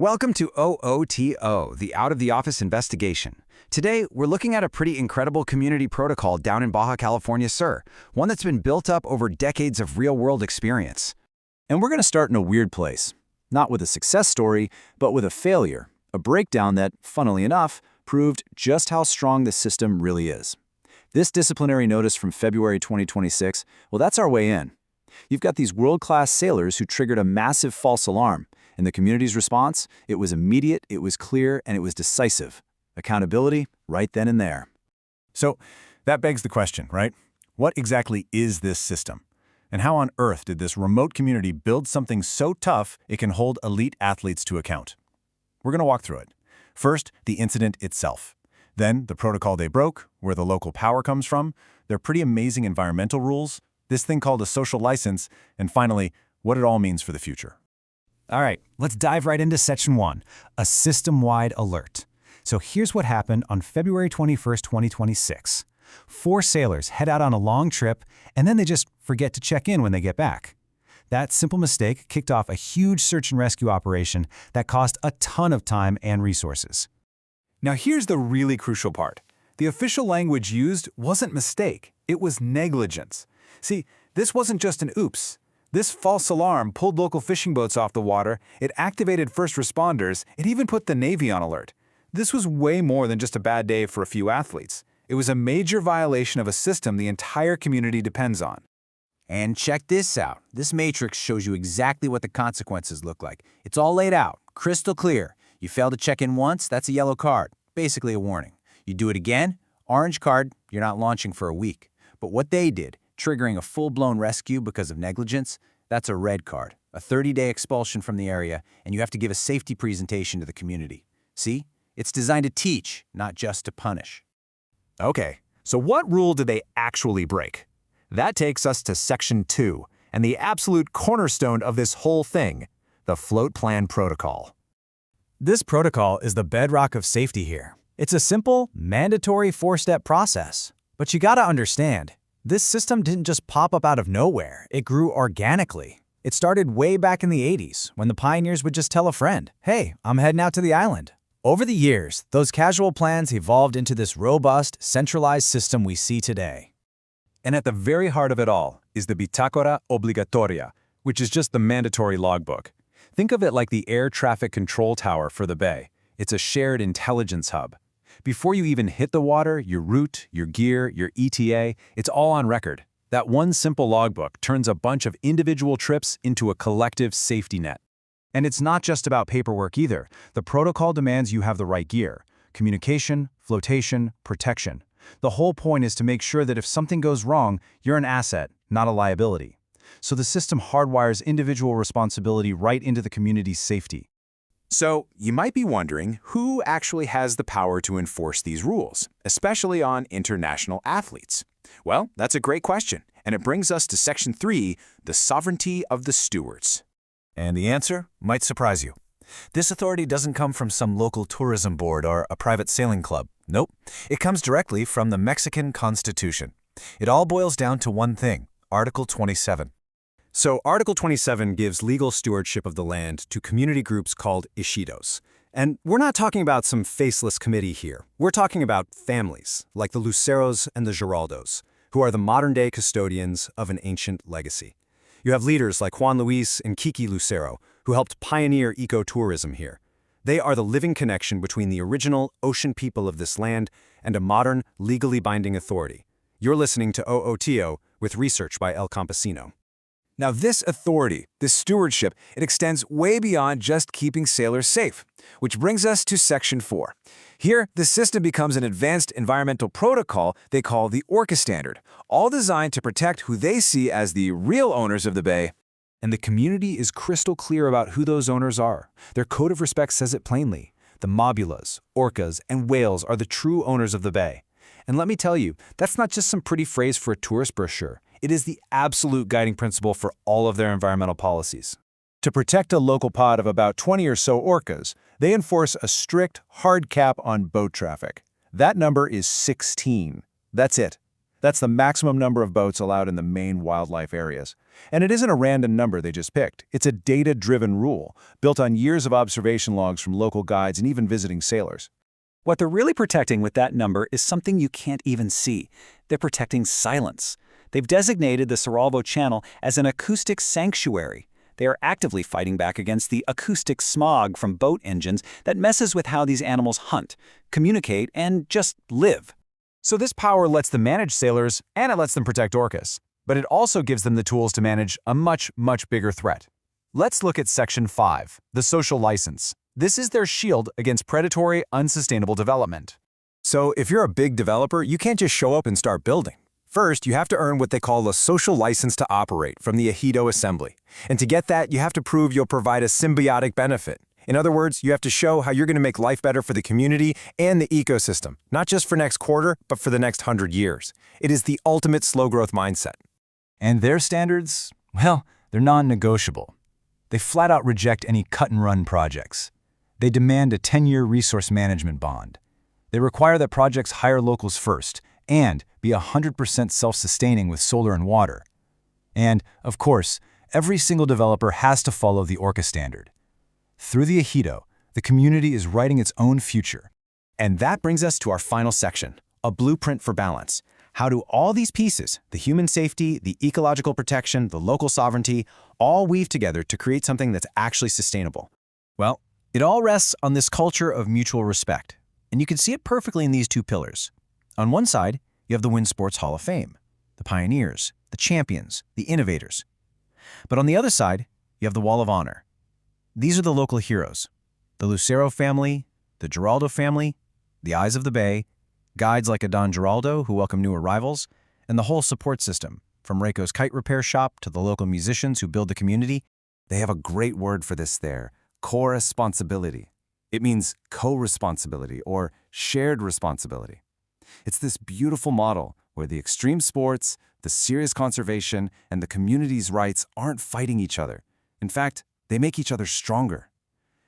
Welcome to OOTO, the Out of the Office Investigation. Today, we're looking at a pretty incredible community protocol down in Baja California Sur, one that's been built up over decades of real-world experience. And we're going to start in a weird place. Not with a success story, but with a failure, a breakdown that, funnily enough, proved just how strong the system really is. This disciplinary notice from February 2026, well, that's our way in. You've got these world-class sailors who triggered a massive false alarm, and the community's response, it was immediate, it was clear, and it was decisive. Accountability, right then and there. So that begs the question, right? What exactly is this system? And how on earth did this remote community build something so tough it can hold elite athletes to account? We're going to walk through it. First, the incident itself. Then, the protocol they broke, where the local power comes from, their pretty amazing environmental rules, this thing called a social license, and finally, what it all means for the future. All right, let's dive right into Section 1, a system-wide alert. So here's what happened on February 21st, 2026. 4 sailors head out on a long trip, and then they just forget to check in when they get back. That simple mistake kicked off a huge search and rescue operation that cost a ton of time and resources. Now here's the really crucial part. The official language used wasn't mistake, it was negligence. See, this wasn't just an oops. This false alarm pulled local fishing boats off the water, it activated first responders, it even put the Navy on alert. This was way more than just a bad day for a few athletes. It was a major violation of a system the entire community depends on. And check this out. This matrix shows you exactly what the consequences look like. It's all laid out, crystal clear. You fail to check in once, that's a yellow card, basically a warning. You do it again, orange card, you're not launching for a week. But what they did, triggering a full-blown rescue because of negligence, that's a red card, a 30-day expulsion from the area, and you have to give a safety presentation to the community. See? It's designed to teach, not just to punish. Okay, so what rule did they actually break? That takes us to Section 2, and the absolute cornerstone of this whole thing, the Float Plan Protocol. This protocol is the bedrock of safety here. It's a simple, mandatory 4-step process. But you gotta understand, this system didn't just pop up out of nowhere, it grew organically. It started way back in the 80s, when the pioneers would just tell a friend, hey, I'm heading out to the island. Over the years, those casual plans evolved into this robust, centralized system we see today. And at the very heart of it all is the Bitácora Obligatoria, which is just the mandatory logbook. Think of it like the air traffic control tower for the bay. It's a shared intelligence hub. Before you even hit the water, your route, your gear, your ETA, it's all on record. That one simple logbook turns a bunch of individual trips into a collective safety net. And it's not just about paperwork either. The protocol demands you have the right gear: communication, flotation, protection. The whole point is to make sure that if something goes wrong, you're an asset, not a liability. So the system hardwires individual responsibility right into the community's safety. So, you might be wondering who actually has the power to enforce these rules, especially on international athletes. Well, that's a great question, and it brings us to Section 3, the sovereignty of the stewards. And the answer might surprise you. This authority doesn't come from some local tourism board or a private sailing club. Nope. It comes directly from the Mexican Constitution. It all boils down to one thing: Article 27. So Article 27 gives legal stewardship of the land to community groups called ejidos. And we're not talking about some faceless committee here. We're talking about families, like the Luceros and the Giraldos, who are the modern-day custodians of an ancient legacy. You have leaders like Juan Luis and Kiki Lucero, who helped pioneer ecotourism here. They are the living connection between the original ocean people of this land and a modern, legally binding authority. You're listening to OOTO with research by El Campesino. Now this authority, this stewardship, it extends way beyond just keeping sailors safe, which brings us to Section 4. Here, the system becomes an advanced environmental protocol they call the Orca Standard, all designed to protect who they see as the real owners of the bay. And the community is crystal clear about who those owners are. Their code of respect says it plainly. The mobulas, orcas, and whales are the true owners of the bay. And let me tell you, that's not just some pretty phrase for a tourist brochure. It is the absolute guiding principle for all of their environmental policies. To protect a local pod of about 20 or so orcas, they enforce a strict, hard cap on boat traffic. That number is 16. That's it. That's the maximum number of boats allowed in the main wildlife areas. And it isn't a random number they just picked. It's a data-driven rule, built on years of observation logs from local guides and even visiting sailors. What they're really protecting with that number is something you can't even see. They're protecting silence. They've designated the Cerralvo Channel as an acoustic sanctuary. They are actively fighting back against the acoustic smog from boat engines that messes with how these animals hunt, communicate, and just live. So this power lets them manage sailors, and it lets them protect orcas. But it also gives them the tools to manage a much, much bigger threat. Let's look at Section 5, the social license. This is their shield against predatory, unsustainable development. So if you're a big developer, you can't just show up and start building. First, you have to earn what they call a social license to operate from the Ejido Assembly. And to get that, you have to prove you'll provide a symbiotic benefit. In other words, you have to show how you're going to make life better for the community and the ecosystem, not just for next quarter, but for the next 100 years. It is the ultimate slow growth mindset. And their standards, well, they're non-negotiable. They flat out reject any cut-and-run projects. They demand a 10-year resource management bond. They require that projects hire locals first and be 100% self-sustaining with solar and water. And, of course, every single developer has to follow the Orca standard. Through the Ejido, the community is writing its own future. And that brings us to our final section, a blueprint for balance. How do all these pieces, the human safety, the ecological protection, the local sovereignty, all weave together to create something that's actually sustainable? Well, it all rests on this culture of mutual respect, and you can see it perfectly in these two pillars. On one side, you have the Wind Sports Hall of Fame, the pioneers, the champions, the innovators. But on the other side, you have the Wall of Honor. These are the local heroes, the Lucero family, the Giraldo family, the Eyes of the Bay, guides like Adon Giraldo who welcome new arrivals, and the whole support system, from Reiko's kite repair shop to the local musicians who build the community. They have a great word for this there, co-responsibility. It means co-responsibility or shared responsibility. It's this beautiful model where the extreme sports, the serious conservation, and the community's rights aren't fighting each other. In fact, they make each other stronger.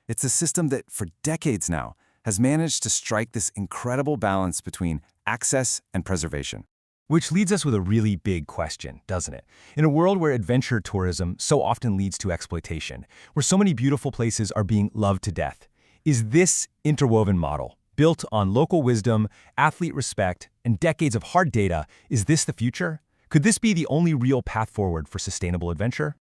It's a system that, for decades now, has managed to strike this incredible balance between access and preservation. Which leads us with a really big question, doesn't it? In a world where adventure tourism so often leads to exploitation, where so many beautiful places are being loved to death, is this interwoven model, built on local wisdom, athlete respect, and decades of hard data, is this the future? Could this be the only real path forward for sustainable adventure?